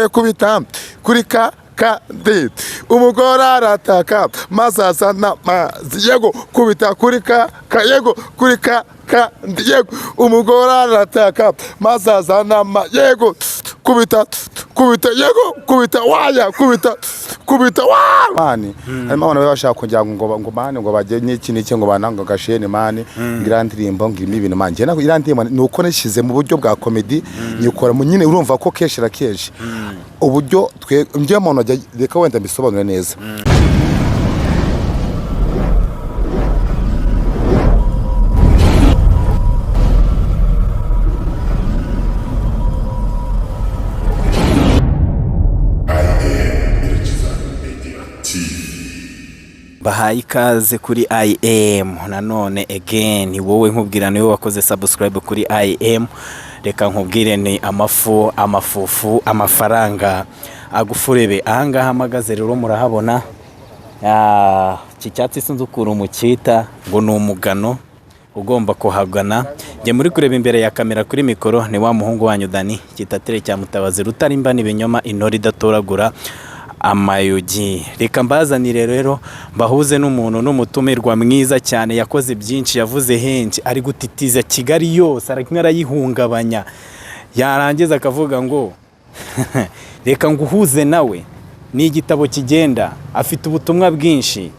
kubita kuri kandi umugore arataka mazazana mazi yego kubita kuri yego kuri kandi yego umugore arataka mazazana yego kubita yego kubita waya kubita wa mani arimo abantu bashaka kugira ngo mani ngo bajye n'iki ngo bananga gashene mani ngirandirimbo ngirimo ibintu manje nako irandirimbo nuko neshize mu buryo bwa comedy nyikora mu nyine urumva ko keshira keshe uburyo twe njye muntu reka wenda mbisobanure neza bahaye ikaze kuri IM nanone again wowe nkubwira niwe wakoze subscribe kuri IM reka nkubwire ni amafufu amafaranga agufurebe ahangaha amagaze rero murahabona cy'icyatsi sinzi ukuru mukita ngo ni umugano ugomba kuhagana nge muri kureba imbere ya kamera kuri mikoro ni wa muhungu wanyu Dani Kitatire cya Mutabazi rutarimba nibinyoma inori datoragura amayugi reka mbazanire rero bahuze n'umuntu n'umutumirwa mwiza cyane yakoze byinshi yavuze henshi ari gutitiza Kigali yose arayihungabanya yarangiza akavuga ngo reka nguhuze nawe ni igitabo kigenda afite ubutumwa bwinshi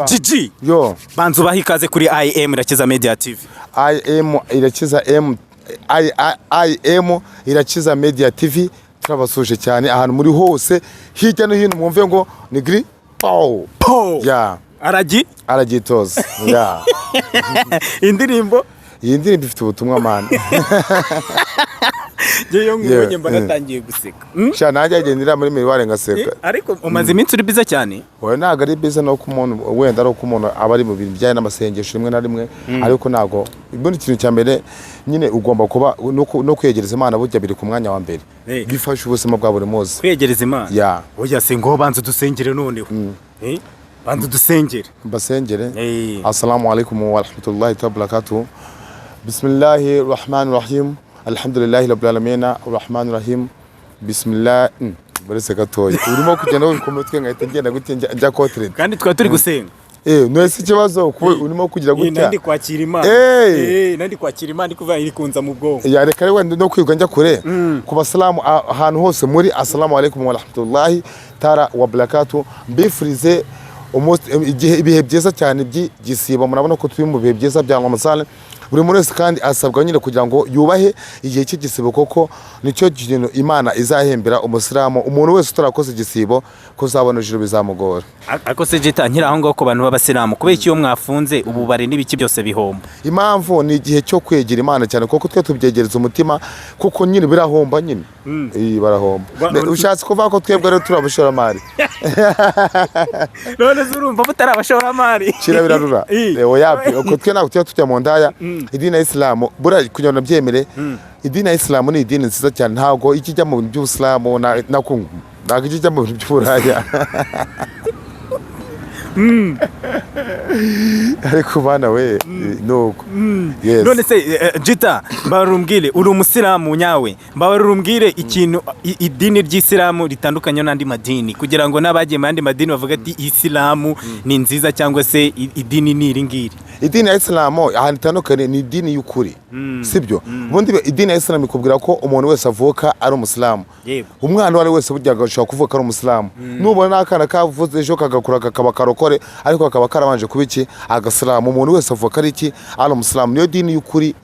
Gigi yo banzu bahikaze kuri IM Irakiza Media TV IM Irakiza IM Irakiza Media TV turabasuje cyane ahantu muri hose hirya no hino mwumve ngo ni gri pow ya aragitoza ya indirimbo iyi ndirimbo ifite ubutumwa man Jeyo ngubonye mbanatangiye guseka cyane agendera muri mirware ngaseka ariko umaze iminsi uri biza cyane oya naga ari biza no ku muntu wenda ari ku muntu abari mu bintu bijyanye n'amasengesho rimwe na rimwe ariko nago ibindi kintu cyambere nyine ugomba kuba no kwegereza Imana burya biri ku mwanya wa mbere bifasha ubuzima bwa buri munsi kwegereza Imana ya oya se ngo banze dusengere noneho banze dusengere basengere assalamu alaikum wa rahmatullahi wa barakatuh bismillahir rahmanir rahim alhamdulillahi rabbil alamin arrahmanir rahim bismillah barese gatoya urimo kugenda wikomotwe ngahita ngenda gutinja njya kotre kandi twa turi gusenga nwese kibazo urimo kugira gutya nandi kwakira Imana nandi kwakira Imana ikuva iri kunza mu bwonko ya reka wenda no kwigwa njya kure ku basalamu ahantu hose muri assalamu alaikum wa rahmatullahi tara wa barakatuh bifurize ibihe byiza cyane by'igisibo murabona ko turi mu bihe byiza bya Ramadan buri muntu wese kandi asabwa nyine kugira ngo yubahe igihe cy'igisibo koko nicyo kintu Imana izahembera umusilamu umuntu wese utarakoze igisibo kuzabona ijuru bizamugora akose jita nkira aho ngaho ko bantu b'abasilamu kubera iki yo mwafunze ubu bari n'ibiki byose bihomba impamvu ni igihe cyo kwegera Imana cyane kuko twe tubyegereza umutima kuko nyine birahomba nyine barahomba ushatse kuvuga ko twebwe rero turabashoramari none zurumva butarabashoramari kira birarura oya uko twe nako tujya mu ndaya idini ya Islam bura kunyona byemere idini ya Islam ni idini nziza cyane ntago ikijya mu by'Islamu na kungu ntago ikijya mu by'Uraya ariko bana we nuko yes none se jita barumbwire uri umusilamu nyawe barumbwire ikintu idini ry'Islamu ritandukanye n'andi madini kugira ngo nabagiye mu andi madini bavuga ati Islamu ni nziza cyangwa se idini ni iringiri idini ya Islamu ahantu itandukanye ni idini y'ukuri sibyo ubundi idini ya Islamu ikubwira ko umuntu wese avuka ari umusilamu umwana wari wese burya agashobora kuvuka ari umusilamu nubona n'akana kavuze ejo kagakura kakaba karokore ariko akaba karabanje kubiki agasilamu umuntu wese avuka ari iki ari umusilamu niyo dini y'ukuri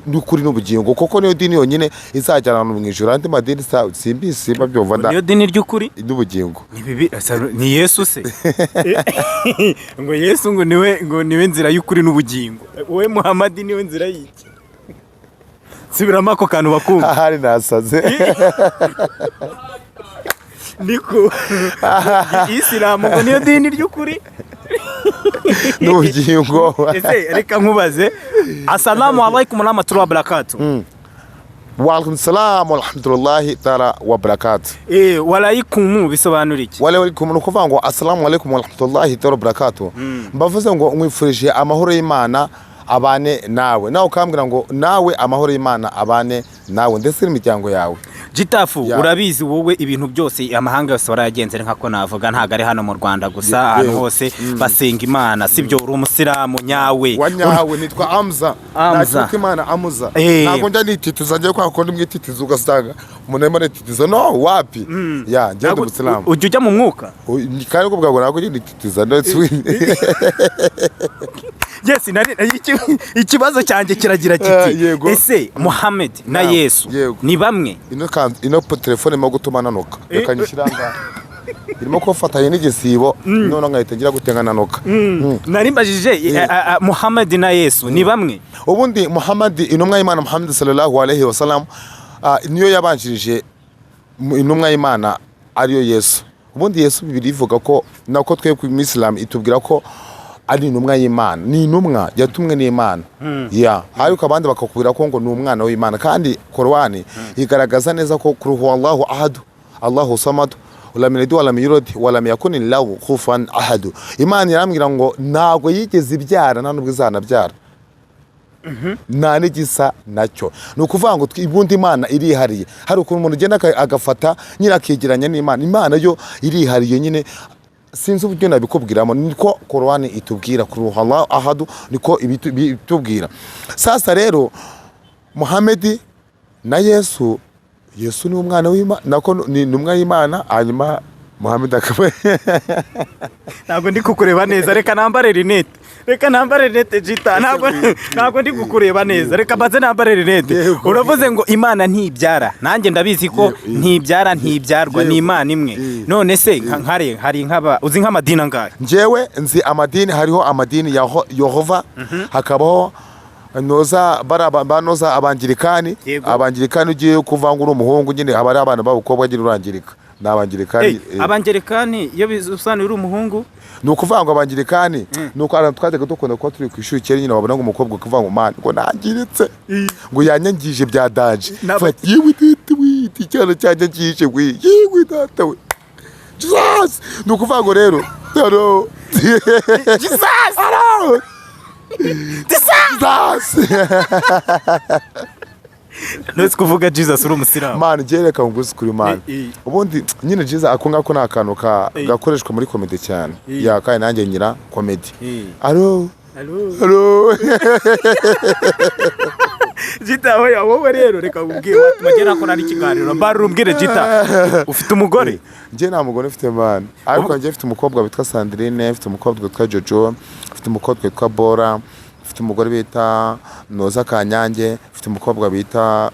n'ukuri n'ubugingo kuko niyo dini yonyine izajyana mu ijuru andi madini simbisi babyumva niyo dini ry'ukuri n'ubugingo ni Yesu se ngo Yesu ngo niwe nzira y'ukuri n'ubugingo wowe Muhammad niwe nzira y'iki sibiramo ako kantu bakumva hari nasaze niko Islamu ngo niyo dini ry'ukuri n'ubugingo ese reka nkubaze assalamu alaikum wa rahmatullahi wa barakatuh wa alaikum salam wa rahmatullahi ta'ala wa barakatuh walaikum bisobanura iki walaikum nukuvuga ngo assalamu alaikum wa rahmatullahi ta'ala wa barakatuh mbavuze ngo mwifurije amahoro y'Imana abane nawe ukambwira ngo nawe amahoro y'Imana abane nawe ndetse n'imiryango yawe. Gitafu urabizi wowe ibintu byose amahanga yose warayagenze nkako navuga ntago ari hano mu Rwanda gusa ahantu hose basenga Imana sibyo uri umusiramu nyawe wanyawe nitwa Amza nacyo Imana amuza ntago njya nitituza njye kwa kondi mwititiza ugasanga umuntu nititiza no wapi ya njye umusiramu ujya mu mwuka kandi ko bwago ntago nititiza ndetse yes ikibazo cyanjye kiragira kiti ese Muhammad na Yesu ni bamwe ino telefone mo gutuma nanuka reka nyishiranga irimo kofatanye n'igisibo none ngahita ngira gutenga nanuka narimbajije Muhammad na Yesu ni bamwe ubundi Muhammad intumwa y'Imana Muhammad sallallahu alaihi wasallam niyo yabanjirije intumwa y'Imana ariyo Yesu ubundi Yesu Bibiliya ivuga ko nako twe ku Islam itubwira ko ari intumwa y'Imana ni intumwa yatumwe n'Imana ariko abandi bakakubwira ko ngo ni umwana w'Imana kandi Qur'ani igaragaza neza ko kuruhu Allahu ahad Allahu samad lam yalid walam yulad walam yakun lahu kufuwan ahad. Imana irambwira ngo ntago yigeze ibyara nta nubwo izanabyara nta n'igisa nacyo ni ukuvuga ngo ibundi Imana irihariye hari ukuntu umuntu ugenda agafata nyine akegeranya n'Imana Imana yo irihariye nyine sinzi uburyo nabikubwiramo niko Qur'ani itubwira kuri Allah ahadu niko ibitubwira. Sasa rero Muhammad na Yesu ni umwana w'Imana nako ni umwana w'Imana hanyuma Muhammad akaba ntabwo ndi kukureba neza reka nambare rinete Jita ntabwo ndi kukureba neza reka baze nambare rinete uravuze ngo Imana ntibyara nanjye ndabizi ko ntibyarwa ni Imana imwe none se hari nk'aba uzi nk'amadini angahe njyewe nzi amadini hariho amadini ya Yehova hakabaho banoza abangirikani ugiye kuvangura umuhungu nyine abari abana b'abakobwa nyine urangirika n'abangirikani abangirikani iyo bisobanura uri umuhungu ni ukuvanga abangirikani nuko abantu twajyaga dukunda kuba turi ku ishuri kera nyine wabona ngo umukobwa ukuvanga umwana ngo nangiritse ngo yanyangije bya daje yewe witi icyana cyanyangije we yewe data we Jesus ni ukuvanga rero Jesus Nose kuvuga Jesus uri umusiramu man gereka nguzi kuri man ubundi nyine Jesus akungako nakanuka gakoreshwa muri comedy cyane kandi nanjye nyira comedy allo Jita wowe rero reka ubwire watumagera ko nari kiganiro barumbwire Jita ufite umugore nje nta mugore mfite man ariko nje mfite umukobwa witwa Sandrine mfite umukobwa witwa Jojo mfite umukobwa witwa Bora mfite umugore bita Noza Kanyange mfite umukobwa bita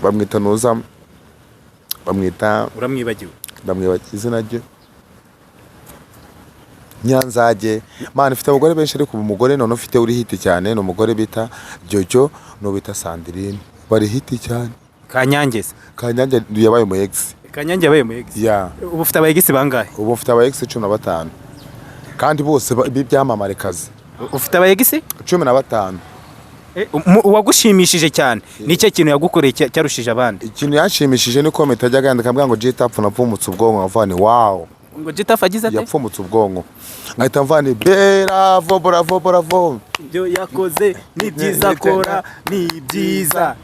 bamwita Noza uramwibagiwe ndamwibagiye izina rye Nyanzage man mfite abagore benshi ariko umugore none ufite uri hiti cyane no umugore bita Jojo no bita Sandrine bari hiti cyane Kanyange yabaye mu ex yabaye mu ex ubu ufite aba ex bangahe ubu ufite aba ex 15 kandi bose bibyamamare kazi ufite aba ex 15 uwagushimishije cyane nicyo kintu yagukoreye cyarushije abandi ikintu yashimishije ni comment ajyaga yandika ambwira ngo Jita apfuna pfumutse ubwonko avane wow ngo Jita agize ate yapfumutse ubwonko ngahita mvane bravo ibyo yakoze ni byiza akora ni byiza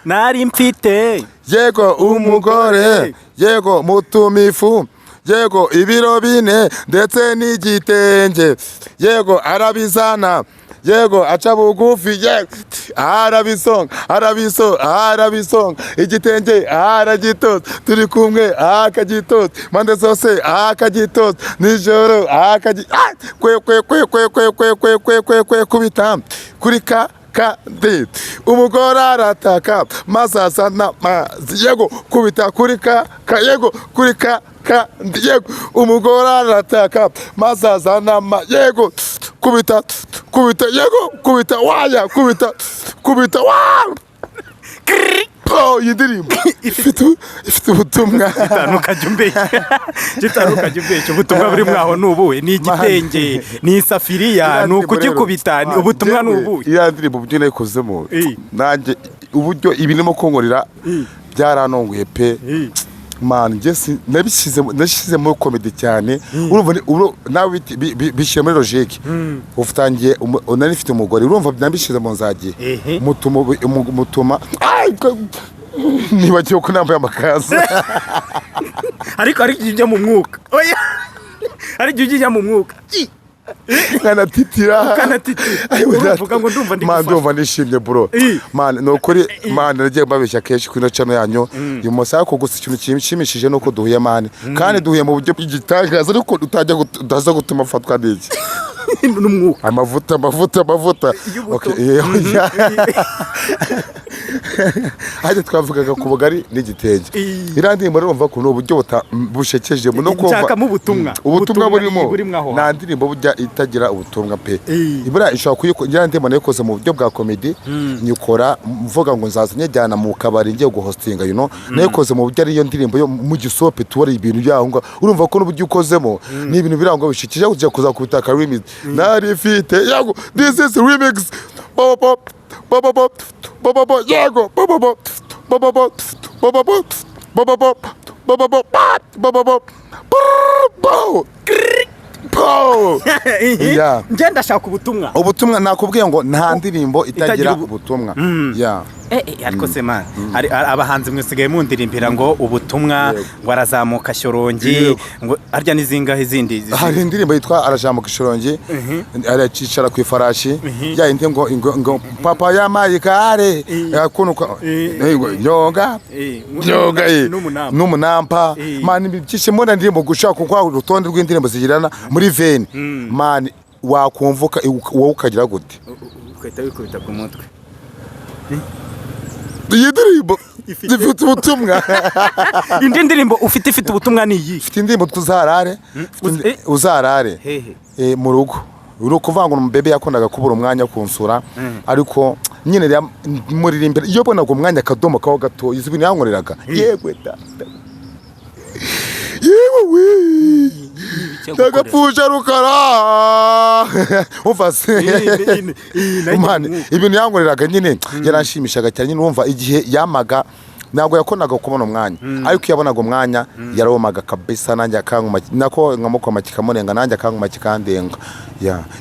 nari mfite yego umugore yego mutumifu yego ibiro bine ndetse n'igitenge yego arabizana yego aca bugufi yego arabisonga igitenge aragitoza turi kumwe akagitoza mande zose akagitoza nijoro kwe kubita kuri kandi umugore arataka masasa n'amazi yego kubita kuri yego kuri kandi yego umugore arataka masasa n'amazi yego kubita yego kubita wow yindirimbo ifite ubutumwa Gitanuka jumbe ubutumwa buri mwaho nubuwe ni igitenge ni isafiriya nukugikubita ubutumwa nubuwe ya ndirimbo byo nayikozemo nanjye uburyo ibinimo konkorera byaranonguye pe man njye nabishyize muri comedy cyane urumva nawe bishyira muri logique ufutangiye nari mfite umugore urumva nabishyize mu nzagiye mutuma nibagiwe ko nambaye amakaza ariko ujya mu mwuka oya ariko ujya mu mwuka kanatitira uvuga ngo ndumva ndumva nishimye bro man no kuri man nagiye mbabeshya kenshi kuri channel yanyu uyu musaza ko gusa ikintu kimishije nuko duhuye man kandi duhuye mu buryo bw'igitangaza ariko utaza gutuma fatwa n'iki n'umwuka amavuta okay Haje twavugaga ku bugari n'igitenge irandi muri urumva ko n'uburyo bushekeje no kumva ubutumwa burimo nta ndirimbo bujya itagira ubutumwa pe ibura ishaka kuyikora ndimo nakoze mu buryo bwa comedy nyikora mvuga ngo nzaza nyajyana mu kabari ngiye guhostinga nakoze mu buryo ariyo ndirimbo yo mu gisope tuwari ibintu byahunga urumva ko n'uburyo ukozemo ni ibintu birango bishikije kujya kuza kubitaka remix nari fite yago this is remix pop Yago njye ndashaka ubutumwa nakubwiye ngo nta ndirimbo itagira ubutumwa ariko se man abahanzi mwesigaye mundirimbira ngo ubutumwa ngo arazamuka Shyorongi ngo arya nizingahe izindi hari indirimbo yitwa arazamuka Shyorongi aracicara ku ifarashi ya indi ngo papa yamaye kare yakunuka yoga n'umunampa man byishe mbona ndirimbo gushaka kwa urutonde rw'indirimbo zigirana muri veni man wakumvuka wowe ukagira gute ukahita wikubita ku mutwe iyi ndirimbo ifite ubutumwa indi ndirimbo ufite ubutumwa ni iyi ifite indirimbo uzarare mu rugo uri kuvanga umubebe yakundaga kubura umwanya kunsura ariko nyine muririmbira iyo bonaga umwanya akadomo kaho gato izi bintu yankoreraga yegwe data yewe Tagapusha rukara ufase ibintu yankoreraga nyine yaranshimishaga cyane nyine wumva igihe yamaga ntabwo yakonaga kubona umwanya ariko yabonaga umwanya yarawomaga kabisa nanjye akankuma nako nkamukoma kikamurenga nanjye akankuma kikandenga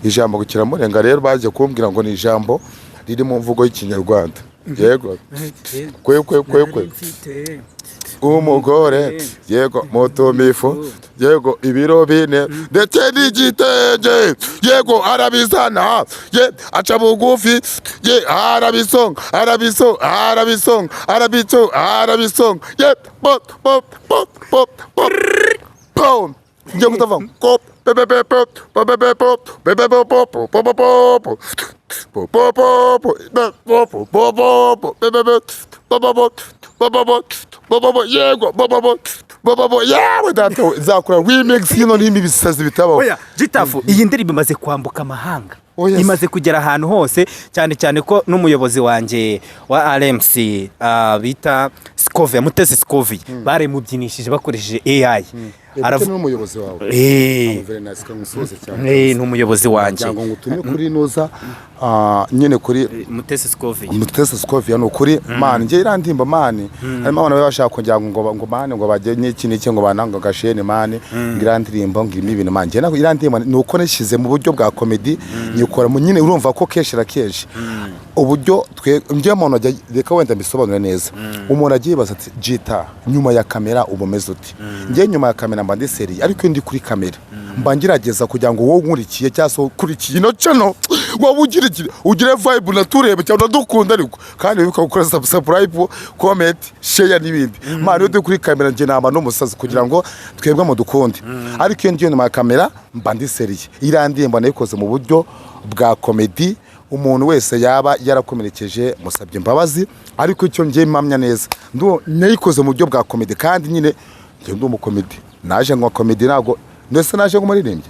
ijambo gukiramurenga rero baje kumbwira ngo ni ijambo riri mu mvugo y'ikinyarwanda yego kwe umugore yego motomifu yego ibiro bine ndetse n'igitenge yego arabizana aca bugufi arabisonga njye kutava kop yawe data zakora remix yino n'imi bisazi bitabaho oya Gitafu iyi ndirimbo imaze kwambuka amahanga imaze kugera ahantu hose cyane ko n'umuyobozi wanje wa RMC bita Scovia Mutesi Scovia bare mubyinishije bakoresheje AI aravuga n'umuyobozi wawe Verenasi kamusoze cyane n'umuyobozi wanje ngo ngutumye kuri noza nyene kuri Mutesi Scovia no kuri man nje irandimba man harimo abantu bashaka kujya ngo man ngo bajye n'iki ngo bananga gashene man ngirandirimbo ngirimo ibintu man nje nako irandimba nuko nishize mu buryo bwa comedy nyikora mu nyine urumva ko keshira keshi uburyo nje muntu reka wenda mbisobanure neza umuntu agiye baza ati Gita nyuma ya kamera ubumeze uti nje nyuma ya kamera mba ndi seri ariko ndi kuri kamera mba ngerageza kugira ngo wowe nkurikiye cyangwa kurikiye no channel wowe ugire vibe naturebe cyangwa dukunda ariko kandi bikagukora subscribe comment share n'ibindi mari uri kuri kamera nje namba no musazi kugira ngo twebwe mu dukunde ariko iyo ngiye nyuma ya kamera mba ndi seri irandimba nayikoze mu buryo bwa comedy umuntu wese yaba yarakomerekeje musabye imbabazi ariko icyo ngiye mpamya neza nayikoze mu buryo bwa comedy kandi nyine ndi umukomedi naje ngo comedy nago ndetse naje ngumuririmbye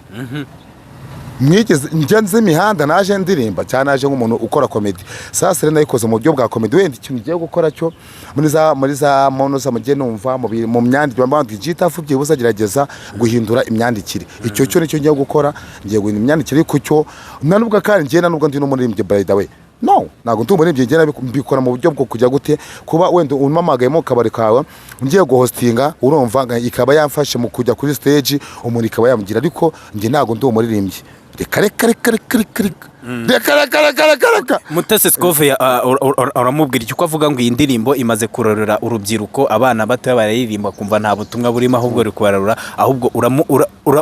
mwigeze ngenze imihanda naje ndirimba cyane naje nk'umuntu ukora comedy sasa rero nayikoze mu buryo bwa comedy wenda ikintu giye gukora cyo muri za mono za mugene numva mu myandikire bambandi Gitafu byibuza gerageza guhindura imyandikire icyo cyo nicyo ngiye gukora ngiye guhindura imyandikire ku cyo nanubwo kandi ngiye nanubwo ndi no muririmbye by the way no ntabwo ndumva n'ibyegera mbikora mu buryo bwo kujya gute kuba wenda unamagayemo kabari kawe ngiye guhostinga urumva ikaba yamfashe mu kujya kuri stage umuntu ikaba yamugira ariko nge ntabwo ndi umuririmbyi reka Mutesi Skove uramubwira icyo avuga ngo iyi ndirimbo imaze kurorera urubyiruko abana bato bararirimba kumva nta butumwa burimo ahubwo uri kubarura ahubwo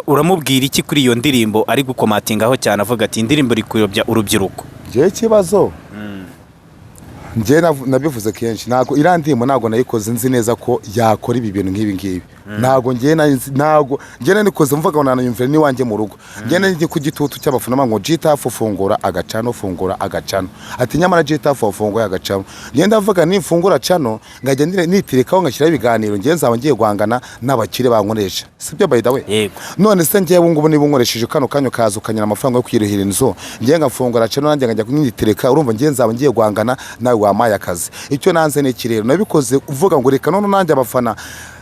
uramubwira iki kuri iyo ndirimbo ari gukomatingaho cyane avuga ati indirimbo iri kuyobya urubyiruko je kibazo nje nabivuze kenshi ntago irandimo ntago nayikoze nzi neza ko yakora ibi bintu nk'ibi ngibi ntago nje nikoze mvuga ngo nananyumvira ni wanje mu rugo nje nje ku gitutu cy'abafana ngo GTF fungura agacano fungura agacano ati nyamara GTF funguye agacano nje ndavuga ni fungura cano ngajya nitirekaho ngashyira ibiganiro nje nzaba ngiye guhangana n'abakire bankoresha sibyo by the way none se nje bungu ni bunkoresheje kano kanyo kazo kanyira amafaranga yo kwirihira inzo nje ngafungura cano nanjye ngajya kunyitireka urumva nje nzaba ngiye guhangana nawe wamaye akazi icyo nanze ne kirero nabikoze uvuga ngo reka none nanjye abafana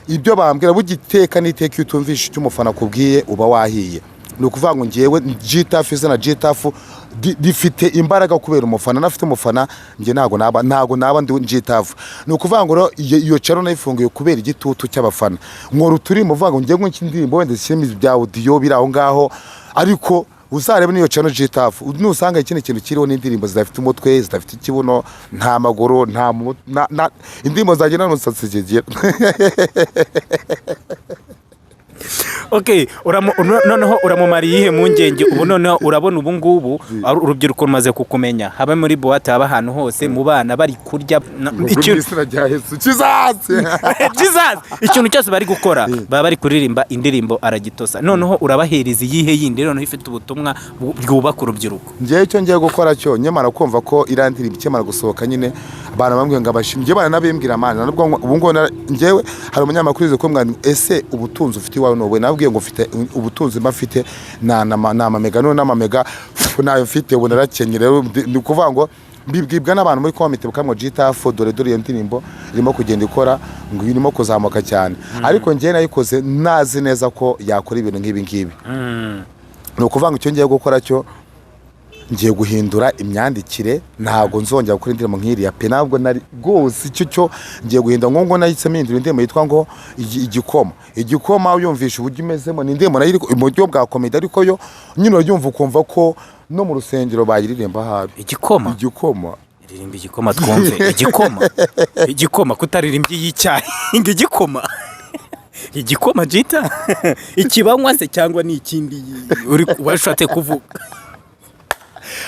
ibyo bambwira bugiteka niteka utumvisha icyo umufana kubwiye uba wahiye ni ukuvuga ngo ngewe GTF izina GTF difite imbaraga kubera umufana nafite umufana nge ntago naba ndi GTF ni ukuvuga ngo iyo caro nayifunguye kubera igitutu cy'abafana nkora turimo uvuga ngo ngiye nk'indirimbo wenda shyiremo bya audio biri aho ngaho ariko uzarebe niyo cano GTF nusanga ikindi kintu kiriho n'indirimbo zidafite umutwe zidafite ikibuno nta maguru nta indirimbo zagenda n'umusatsi kigira Okay, noneho uramumariye ihe mu ngenge ubu noneho urabona ubu ngubu urubyiruko rumaze kukumenya haba muri boîte haba ahantu hose mu bana bari kurya ikintu cyose bari gukora baba bari kuririmba indirimbo aragitosa noneho urabahereza iyihe yindi noneho ifite ubutumwa bwubaka urubyiruko ngiye cyo ngiye gukora cyo nyamara kumva ko irandirimba ikemara gusohoka nyine abantu bambwiye ngo abashimye bana nabimbwira amana nubwo ubu ngo ngewe hari umunyamakuru uzi ko mwana ese ubutunzi ufite iwawe nowe nabwiye ngo ufite ubutunzi mafite na amamega none n'amamega nayo mfite ubu narakenyere ni kuvuga ngo bibwibwa n'abantu muri komite bukamwe GTF dore iyo ndirimbo irimo kugenda ikora ngo irimo kuzamuka cyane ariko ngiye nayikoze nazi neza ko yakora ibintu nk'ibi ngibi ni ukuvuga ngo icyo ngiye gukora cyo ngiye guhindura imyandikire ntago nzongera gukora indirimbo nk'iriya pe ntabwo nari gose cyo ngiye guhinda ngo nayitsemo indirimbo yitwa ngo igikoma uyumvisha uburyo umezemo ni indirimbo nayo mu buryo bwa comedy ariko yo nyine urumva ukumva ko no mu rusengero bayiririmba habi igikoma iririmba igikoma twumve igikoma kutaririmbye y'icyayi igikoma jita ikibanywa se cyangwa ni ikindi uri washatse kuvuga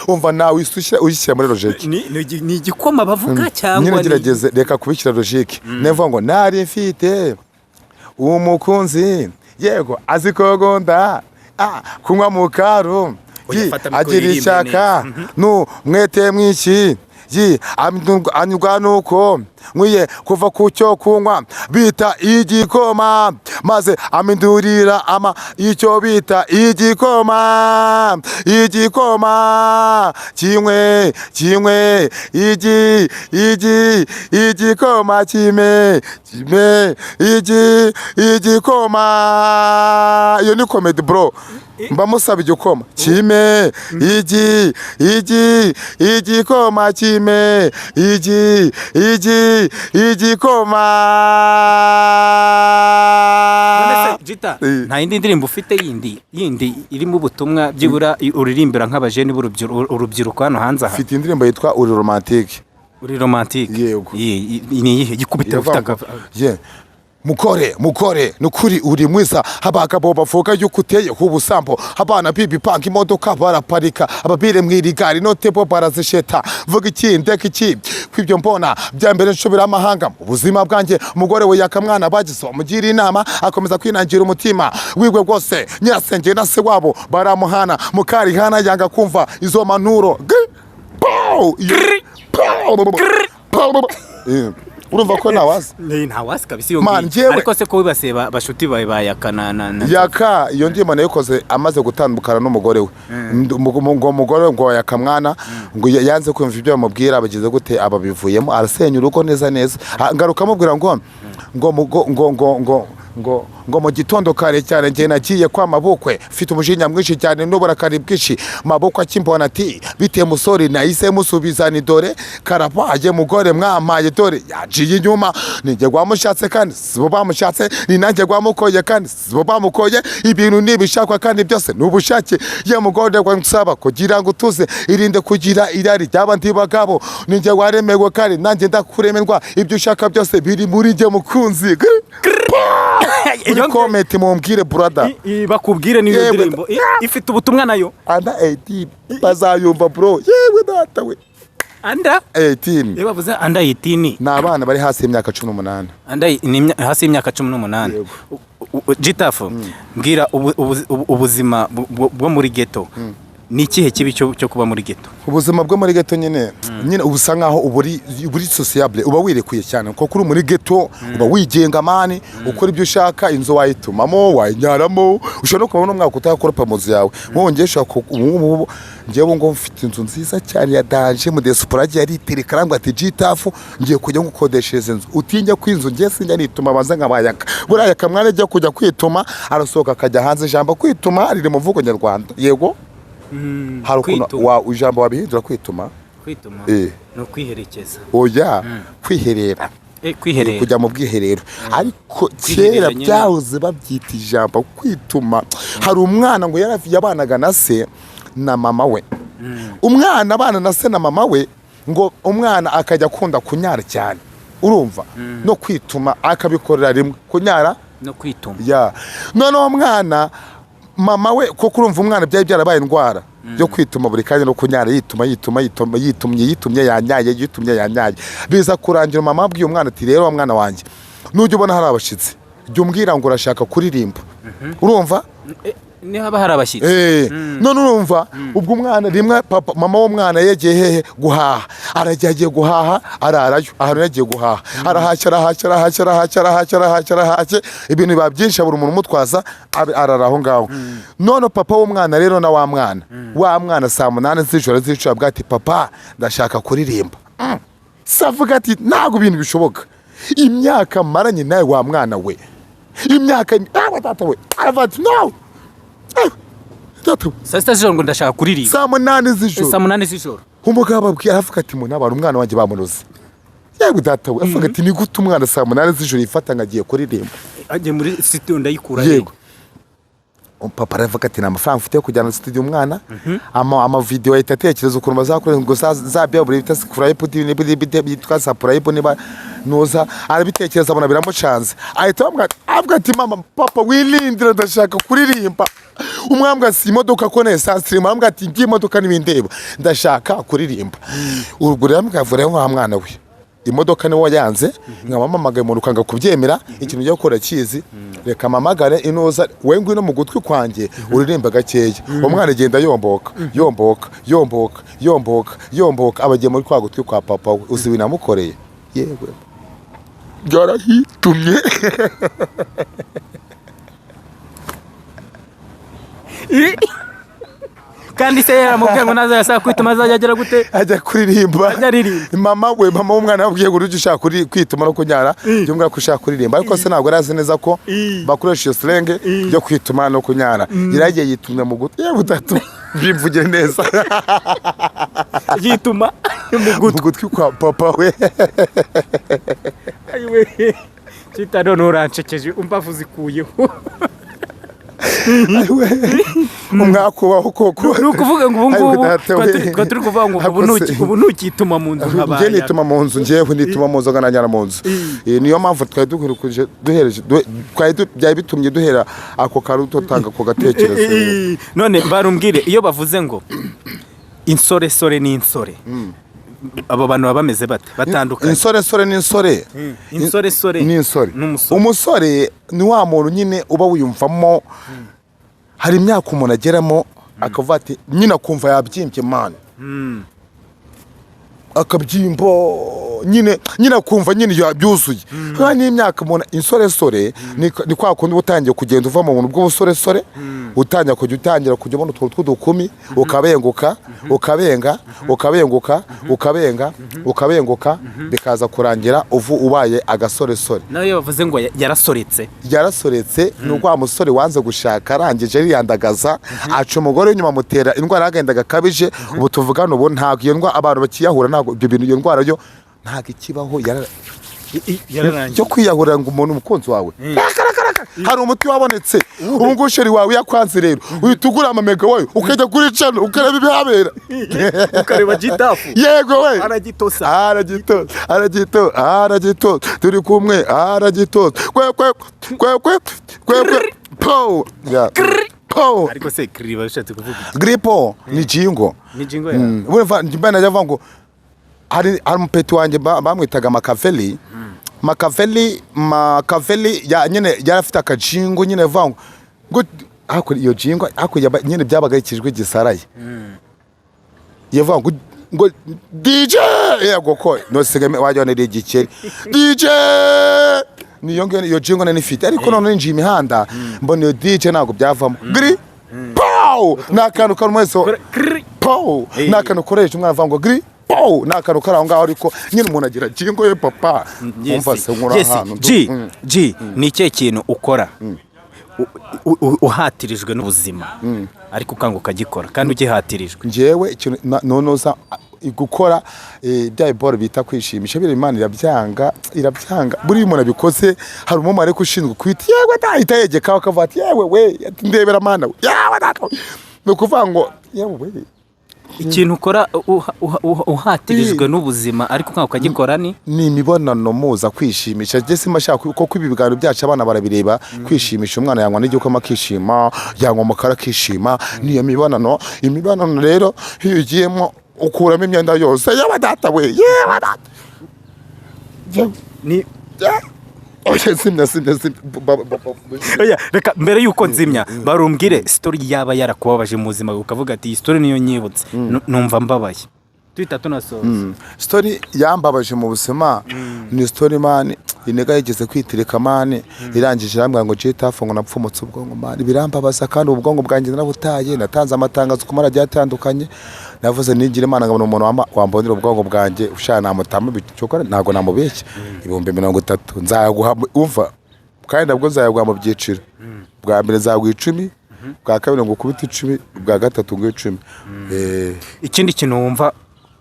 umva nawe uyishyira muri logique ni igikoma bavuga cyangwa nyine gerageze reka kubishyira logique nevuga ngo nari mfite umukunzi yego azikogonda kunywa mu karo agira ishyaka mwete mwiki anyurwa nuko nkwiye kuva ku cyo kunywa bita igikoma maze amindurira icyo bita igikoma kimwe igikoma kimwe igikoma iyo ni comedy bro mba musaba igikoma kimwe igikoma kimwe igikoma Jita nta yindi ndirimbo ufite yindi irimo ubutumwa byibura uririmbira nk'abajeni urubyiruko hano hanze aha ufite indirimbo yitwa uri romantique yego ni iyihe gikubita ufite mukore nukuri uri mwiza abagabo bavuga yuko uteye kubusambo abana bibi panga imodoka baraparika ababire mwirigari note bo barazisheta vuga iki ndeka iki kwibyo mbona byambere nshobira amahanga mu buzima bwanjye umugore we yakamwana bagize umugira inama akomeza kwinangira umutima wigwe rwose nyirasenge na se wabo baramuhana mukari hana yanga kumva izo manuro urumva ko ntawazi kabisa iyo ngiye ariko se ko wibaseba bashuti bawe bayakanana yaka iyo ndimo nayikoze amaze gutandukana n'umugore we ngo umugore ngo yakamwana ngo yanze kumva ibyo bamubwira bagize gute ababivuyemo arasenya urugo neza ngaruka mubwira ngo ngo mu gitondo kare cyane njye nagiye kwa mabukwe mfite umujinya mwinshi cyane n'uburakari bwinshi mabukwe akimbona ati bite musore nahise musubizana dore karabaye mugore mwamaye dore yaciye inyuma ninjye gwamushatse kandi sibo bamushatse ni nanjye gwamukoye kandi sibo bamukoye ibintu nibishakwa kandi byose n'ubushake ye mugore gwansaba kugira ngo tuze irinde kugira irari ry'abandi bagabo ninjye waremewe kandi nanjye ndakuremerwa ibyo ushaka byose biri muri jye mukunzi iyo comment mumbwire brother bakubwire niyo ndirimbo ifite ubutumwa nayo anda 18 bazayumva bro yewe data we anda 18 bavuze anda 18 ni abana bari hasi y'imyaka 18 anda ni hasi y'imyaka 18 Gitafu mbwira ubuzima bwo muri ghetto ni ikihe kibi cyo kuba muri ghetto ubuzima bwo muri ghetto nyine ubusa nkaho uburi sociable uba wirekuye cyane kuko kuri muri ghetto uba wigenga mani ukora ibyo ushaka inzo wayitumamo wayinyaramo ushobora kubona umwaka utakora pamozi yawe nkongesha ngewe ngo mfite inzu nziza cyane ya danger mu desperate yari itereka ngo ati Gitafu ngiye kujya gukodeshereza inzu utinjya kwinzu ngiye sinjya nituma banza nkabayaka buraya kamwana ajya kujya kwituma arasohoka akajya hanze ijambo kwituma riri mu mvugo nyarwanda yego hari ukuntu ijambo wabihindura kwituma no kwiherekeza oya kwiherera kujya mu bwiherero ariko kera byahoze babyita ijambo kwituma hari umwana ngo yabanaga na se na mama we umwana abana na se na mama we ngo umwana akajya akunda kunyara cyane urumva no kwituma akabikorera rimwe kunyara no kwituma noneho umwana mama we kuko urumva umwana byari byarabaye indwara yo kwituma buri kanya no kunyara yitumye yanyaye biza kurangira mama abwiye umwana ati rero mwana wanjye nujya ubona hari abashitsi jya umbwira ngo urashaka kuririmba urumva ni haba hari abashyitsi none urumva ubwo umwana rimwe papa mama w'umwana yagiye hehe guhaha aragiye guhaha ararayo ahantu yagiye guhaha arahashya ibintu biba byinshi abura umuntu umutwaza arara aho ngaho none papa w'umwana rero na wa mwana saa 8 z'ijoro bwa ati papa ndashaka kuririmba savuga ati ntabwo ibintu bishoboka imyaka maranye nawe wa mwana we imyaka data we aravati no Sasa z'ijoro ngo ndashaka kuririmba saa 8 z'ijoro umugabo abwira avuga ati mu nabara umwana wanjye bamunoze yego data we avuga ati ni gute umwana saa 8 z'ijoro yifata ngagiye kuririmba agiye muri studio ndayikura yego papa aravuga ati amafaranga mfite yo kujyana studio umwana ama video itatekereza ukuntu bazakora ngo zabya buri bita subscribe bitwa subscribe niba noza arabitekereza abona biramucanze ahita avuga ati mama papa wilindira ndashaka kuririmba umwambwa si imodoka ko nesa stream amwambwa ati ngiye imodoka n'ibindeba ndashaka kuririmba urugurira mukavura wa mwana we imodoka ni wayanze nkamamamagaye mu rukanga kubyemera ikintu cyo gukora kizi reka mamagare inoza we ngwino mu gutwi kwanjye uririmba gakeya umwana agenda yomboka abagiye muri kwa gutwi kwa papa we uzi binamukoreye yewe byarahitumye kandi se yaramubwiye ngo naza yasaba kwituma azajya gute ajya kuririmba mama w'umwana yabwiye ngo urujye ushaka kwituma no kunyara byumva ko ushaka kuririmba ariko se ntabwo arazi neza ko bakoresha slang yo kwituma no kunyara yaragiye yitumye mu gutwi butatu bimvugire neza yituma mu gutwi kwa papa we ayiwe kitano nurancekeje umbavu zikuyeho umwakubaho koko nukuvuga ngo ubungubu turi kuvuga ngo ubu nukituma mu nzu nje nituma mu nzu njewe nituma mu nzu gananyara mu nzu niyo mpamvu twari dukurikije duhereje byari bitumye duhera ako karuto tanga ko gatekerezo none barumbwire iyo bavuze ngo insore ni insore abo bantu bameze bate batandukanye insore ni insore umusore ni wa muntu nyine uba wiyumvamo hari imyaka umuntu ageramo akavuga ati nyine akumva yabyimbye mani akabyimbo nyine akumva nyine yabyuzuye n'imyaka umuntu insoresore ni kwa kundi utangiye kugenda uva mu buntu bw'ubusoresore utangira kujya ubona utuntu tw'udukumi ukabenguka bikaza kurangira ubaye agasoresore. nawe bavuze ngo yarasoretse ni wa musore wanze gushaka arangije yiyandagaza aca umugore w'inyuma amutera indwara yagendaga kabije. ubu tuvugana ubu ntabwo iyo ndwara abantu bakiyahura, ntabwo ibyo bintu iyo ndwara yo ntabwo ikibaho cyo kwiyahurira ngo umuntu umukunzi wawe hari umuti wabonetse. ubu ngubu sheri wawe yakwanze rero uhita ugura amamega wayo ukajya kuri cano ukareba ibihabera ukareba Gitafu. Yego we aragitosa turi kumwe aragitosa ariko se kiri bashatse kuvuga gripo ni jingo ya mbana yavuga ngo hari umupeti wanjye bamwitaga Makaveli ya nyine yarafite akajingo nyine vuga ngo iyo jingo nyine byabaga ikijwe gisaraye yavuga ngo DJ yego ko no segeme wajya ne digikeri DJ niyo ngene iyo jingo nifite ariko none nje imihanda mbona iyo DJ ntago byavamo gri pow nakantu karumweso pow nakantu koresha umwana avuga ngo gri pow nakantu karaho ngaho ariko nyine umuntu agira jingo ye papa umva se nkura hano G ni cye kintu ukora uhatirijwe n'ubuzima ariko ukanguka gikora kandi ugihatirijwe. Njewe ikintu nonoza gukora bya biboro bita kwishimisha bire Imana irabyanga buri umuntu abikoze hari umumare kushinzwe kwita yewe dahita yegeka akavuga ati yewe we ndebera mana yewe data no kuvuga ngo yewe we ikintu ukora uhatirijwe n'ubuzima ariko ukanguka gikora ni imibonano muza kwishimisha. Jese mashaka kuko ibi biganiro byacu abana barabireba kwishimisha umwana yangwa n'igikoma kishima yangwa umukara kishima niyo mibonano rero iyo ugiyemo ukuramo imyenda yose yewe data we yewe data ni reka mbere yuko nzimya barumbwire story yaba yarakubabaje mu buzima ukavuga ati iyi story niyo nyibutse numva mbabaye twita tunasoza. Story yambabaje mu buzima ni story man inega yigeze kwitirika man irangije rambwa ngo Gitafu ngo napfumutse ubwongo man birambabaza kandi ubwongo bwanjye narabutaye natanze amatangazo kumara ryatandukanye navuze nigire Imana ngo umuntu wambonera ubwongo bwanjye ushaka namutama bicokora ntago namubeshye 30 nzaguha umva kandi nabwo nzayaguha mu byiciro bwa mbere nzaguha 10 bwa kabiri ngo kubita 10 bwa gatatu ngo 10. Ikindi kintu wumva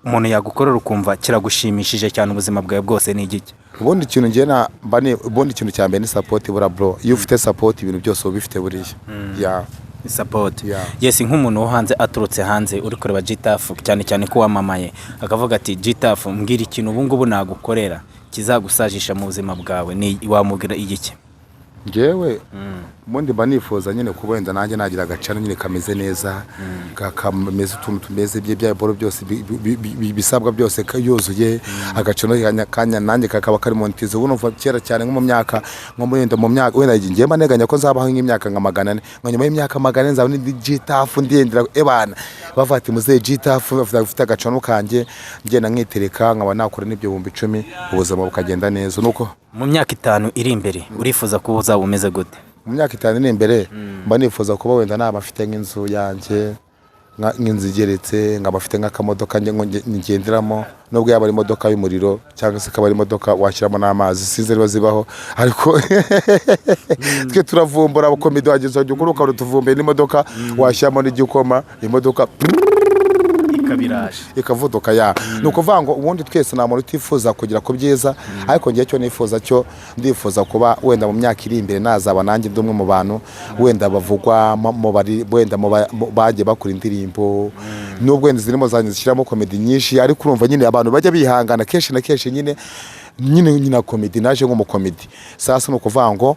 umuntu yagukorera ukumva kiragushimishije cyane ubuzima bwawe bwose ni igiki? Ubundi ikintu ngiye ubundi ikintu cya mbere ni support bura bro. Iyo ufite support ibintu byose ubifite buriya support. Yes, nk'umuntu wo hanze aturutse hanze uri kureba Gitafu cyane ko wamamaye akavuga ati Gitafu mbwira ikintu ubu ngubu nagukorera kizagusajisha mu buzima bwawe ni wamubwira igiki? Ngewe mundi banifuza nyine kubenda nanjye nagira agacana nyine kameze neza kakameze utuntu tumeze bya boro byose bisabwa byose yuzuye agacano kanya nanjye kakaba kari montize ubu numva kera cyane nko mu myaka wenda ngiye maneganya ko nzabaho nk'imyaka nka 400 ngo nyuma y'imyaka 400 nzaba ni Gitafu ndendera ebana bavati muze Gitafu bafite agacano kanje ngenda nkitereka nkaba nakora n'ibyo 10,000 ubuzima bukagenda neza. Nuko mu myaka 5 iri imbere urifuza kuba uzaba umeze gute? Mu myaka 5 iri imbere mba nifuza kuba wenda nabafite nk'inzu yanjye nk'inzu igeretse nkabafite nk'akamodoka ngenderamo nubwo yaba ari imodoka y'umuriro cyangwa se akaba ari imodoka washyiramo n'amazi sinzi riba zibaho ariko twe turavumbura abakomedi wagize uguruka rutuvumbeye n'imodoka washyiramo n'igikoma imodoka ikavuduka ya nuko vango ubundi twese nta muntu utifuza kugira ku byiza ariko ngiye cyo nifuza cyo ndifuza kuba wenda mu myaka iri imbere nazaba nanjye ndumwe mu bantu wenda bavugwa mu bari wenda baje bakora indirimbo nubwo wenda zirimo zanyishyiramo comedy nyinshi ariko urumva nyine abantu bajya bihangana kenshi na kenshi nyine comedy naje nko mu comedy sasa nuko vango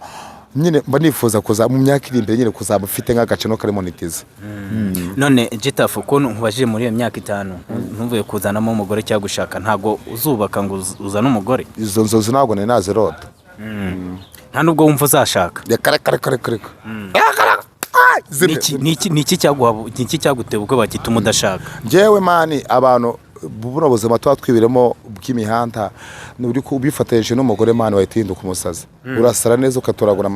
nyine mba nifuza kuza mu myaka iri imbere nyine kuzaba ufite nk'agacano kari monetize. None Gitafu ko nkubajije muri iyo myaka 5 ntuvuye kuzanamo umugore cyangwa gushaka ntago uzubaka ngo uzana umugore izo nzozi ntabwo nari nazirota nta nubwo wumva uzashaka kare niki cyaguteba ubwo bagituma udashaka? Njewe mani abantu buno buzima tuba twibiremo bw'imihanda uri ubifatanyije n'umugore mani wayitinduka umusazi urasara neza ukatoragura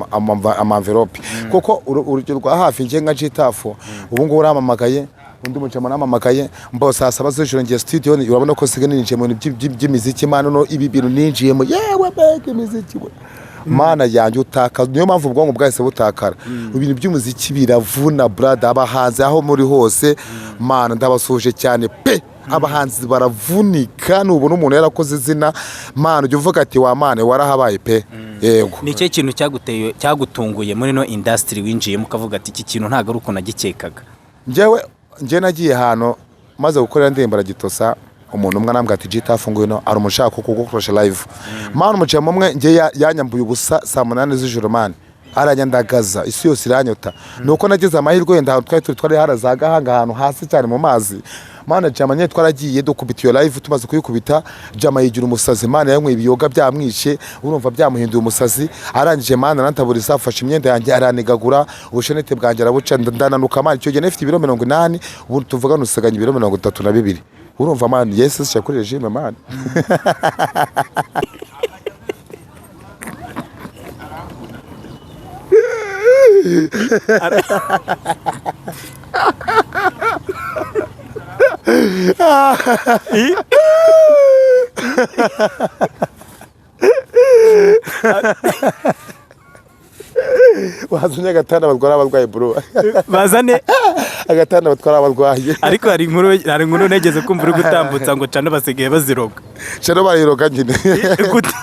amamverope kuko urugero rwa hafi ngiye nka Gitafu ubu ngubu uramamagaye undi mujama namamagaye mbose saa saba z'ijoro ngiye studio urabona ko siga ninjiye mu by'imiziki mani no ibi bintu ninjiyemo yewe mbega imiziki we mana yanjye utaka niyo mpamvu ubwonko bwahise butakara ibintu by'umuziki biravuna brother abahanzi aho muri hose mana ndabasuje cyane pe abahanzi baravunika nubona umuntu yarakoze izina mana ujye uvuga ati wa mane warahabaye pe yego ni cyo kintu cyagutunguye muri no industry winjiyemo ukavuga ati iki kintu ntago ari uko nagikekaga njye nagiye hano maze gukorera ndirimbo Aragitosa umuntu umwe anambwira ati Gitafu ngwino ari umushaka kugukoresha live mana umuciye mumwe njye yanyambuye ubusa saa 8 z'ijoro mane aranyandagaza isi yose iranyota nuko nagize amahirwe yenda twari harazagahanga ahantu hasi cyane mu mazi mana jama nye twaragiye dukubita iyo live tumaze kuyikubita jama yigira umusazi mana yamwe ibiyoga byamwishe urumva byamuhinduye umusazi arangije mana nantaburiza afashe imyenda yanjye aranigagura ubushenete bwanjye arabuca ndananuka mana icyo gihe nafite ibiro 80 ubu tuvuga nusaganya ibiro 32 urumva mana Yesu cyakuri regime mana wazanye agatanda batwara abarwayi bro bazane agatanda batwara abarwayi ariko hari inkuru negeze kumva uri gutambutsa ngo cano basigaye baziroga cano bariroga nyine gute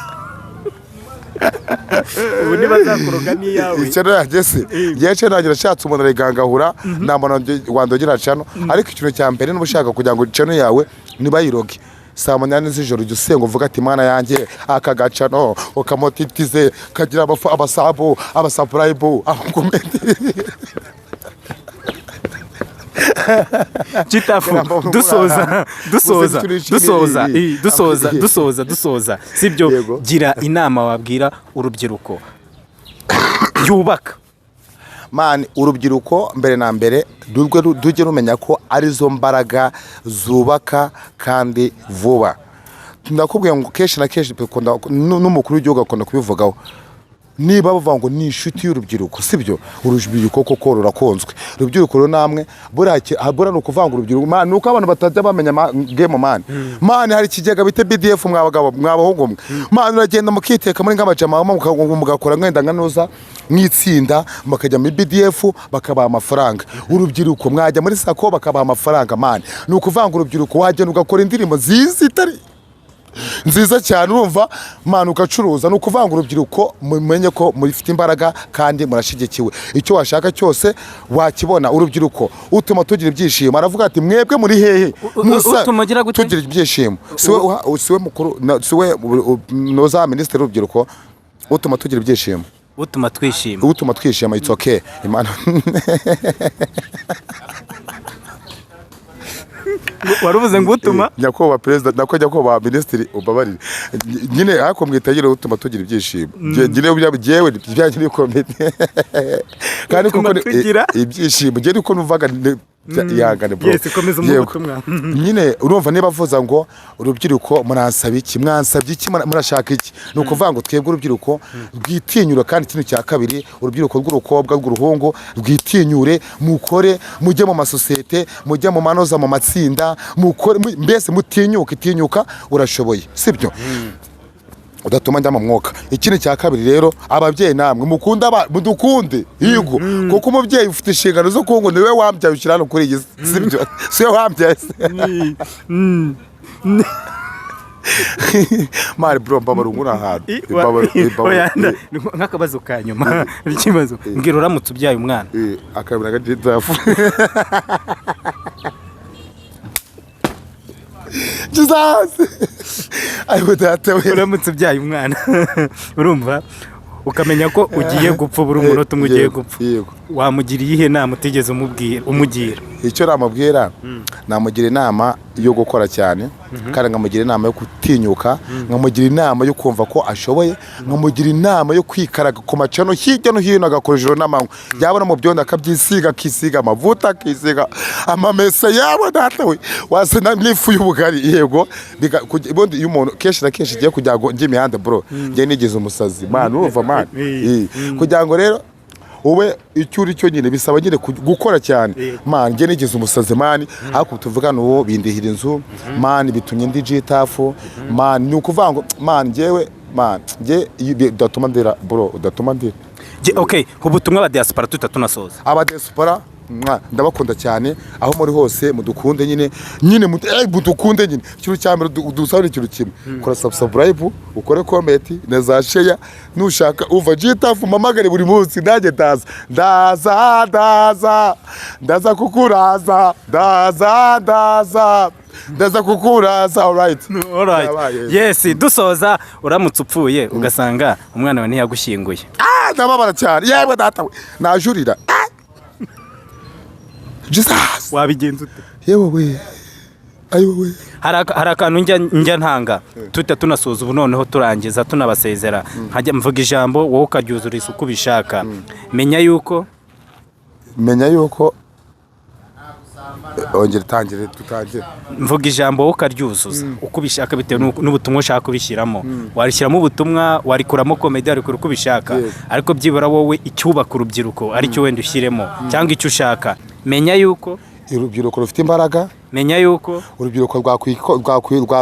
ubu nibazakuroga niyawe cano yagese yeche nagira shatse umuntu arigangahura ndambona wandogera cano ariko ikintu cya mbere n'ubushaka kugira ngo cano yawe nibayiroge saa 8 z'ijoro ujye usenga uvuga ati mana yanjye aka gacano ukamotitize kagira abasabo abasubscribe abakomenti Gitafu dusoza sibyo gira inama wabwira urubyiruko yubaka man urubyiruko mbere na mbere dujye rumenya ko arizo mbaraga zubaka kandi vuba ndakubwiye ngo keshi na keshi n'umukuru w'igihugu akunda kubivugaho niba bavuga ngo ni inshuti y'urubyiruko sibyo urubyiruko koko rurakonzwe urubyiruko rero namwe bura no kuvanga urubyiruko man nuko abantu batajya bamenya game man hari ikigega bite BDF mwabagabo mwabahungu man uragenda mukiteka muri ngamajama mugakora mwenda nganuza mwitsinda bakajya muri BDF bakabaha amafaranga urubyiruko mwajya muri sako bakabaha amafaranga man nuko uvanga urubyiruko wajya ugakora indirimbo zizitari nziza cyane urumva mana ugacuruza no kuvanga urubyiruko mumenye ko murifite imbaraga kandi murashigikiwe icyo washaka cyose wakibona urubyiruko utuma tugira ibyishimo aravuga ati mwebwe muri hehe tugira ibyishimo siwe mukuru siwe noza minister w'urubyiruko utuma tugira ibyishimo utuma twishima it's okay imana waruvuze ngo utuma nyakubahwa president nako nyakubahwa ministry ubabarire nyine hako mwitagire utuma tugira ibyishimo nyine byewe byajye ni komite kandi kuko ibyishimo je niko nuvaga yagane bro yes komeza mu butumwa nyine urumva niba avuza ngo urubyiruko muransaba iki mwansabye iki murashaka iki nuko vuga ngo twebwe urubyiruko rwitinyura kandi ikintu cya kabiri urubyiruko rw'urukobwa rw'uruhungu rwitinyure mukore mujye mu masosiyete mujye mu manoza mu matsinda mukore mbese mutinyuka urashoboye sibyo udatuma njya mu mwuka ikindi cya kabiri rero ababyeyi namwe mudukunde yigo kuko umubyeyi ufite inshingano zo kungo niwe wambyaye ukirano kuri iyi sibyo siyo wambyaye mari bro mbabara ngura ahantu nk'akabazo ka nyuma ikibazo mbwira uramutse ubyaye umwana akabira ga Gitafu Jesus ayo datawe uramutse ubyaye umwana urumva ukamenya ko ugiye gupfa buri umunota umwe ugiye gupfa yego wamugiriye ihe nama utigeze umugira? icyo namubwira namugira inama yo gukora cyane kandi nkamugira inama yo gutinyuka, nkamugira inama yo kumva ko ashoboye, nkamugira inama yo kwikaraga ku macano hirya no hino agakora ijoro n'amanywa, yabona mu byondo akabyisiga, akisiga amavuta, akisiga amamesa, yabo data we wasena n'ifu y'ubugari. Yego ubundi iyo umuntu kenshi na kenshi igiye kugira ngo njye imihanda bro njye nigeze umusazi man, urumva man, kugira ngo rero ube icyo uri cyo nyine bisaba nyine gukora cyane man. Njye nigeze umusazi man, ariko tuvugana uwo bindihira inzu man, bitumye ndi jitafu man. Ni ukuvuga ngo man njyewe man, njye udatuma ndira bro, udatuma ndira. Okay, ubutumwa ba diaspora tutatunasoza. Aba diaspora ndabakunda cyane, aho muri hose mudukunde nyine mudukunde nyine. Ikintu cya mbere dusaba ni ikintu kimwe, kora subscribe, ukore comment na za share, nushaka uva jitafu mamagare buri munsi. Nanjye ndaza kukuraza, ndaza kukuraza. Alright. Yes, dusoza uramutse upfuye ugasanga umwana we ntiyagushyinguye. Ndababara cyane yewe data we, najurira. Jesus, wabigenza ute? Yewe we, ayo we. Hari akantu njya ntanga tunasoza ubu noneho turangiza tunabasezera, nkajya mvuga ijambo wowe ukaryuzura isuku bishaka. Menya yuko ongera tangire tutangire. Mvuga ijambo wowe ukaryuzuza uko ubishaka bitewe n'ubutumwa ushaka kubishyiramo. Warishyiramo ubutumwa, warikuramo komedi, warikura uko ubishaka, ariko byibura wowe icyubaka urubyiruko ari cyo wenda ushyiremo cyangwa icyo ushaka. Menya yuko urubyiruko rufite imbaraga. Menya yuko urubyiruko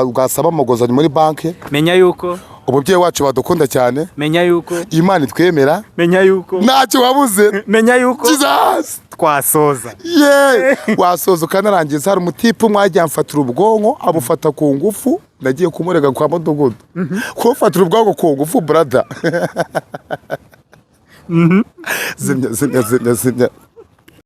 rwasaba amagozanyo muri banki. Menya yuko umubyeyi wacu badukunda cyane. Menya yuko Imana itwemera. Menya yuko ntacyo wabuze. Menya yuko Jesus, twasoza. Wasoza ukanarangiza. Hari umutipe mwajya amfatira ubwonko, amufata ku ngufu, nagiye kumurega kwa mudugudu. Kufatira ubwonko ku ngufu brother. Zimya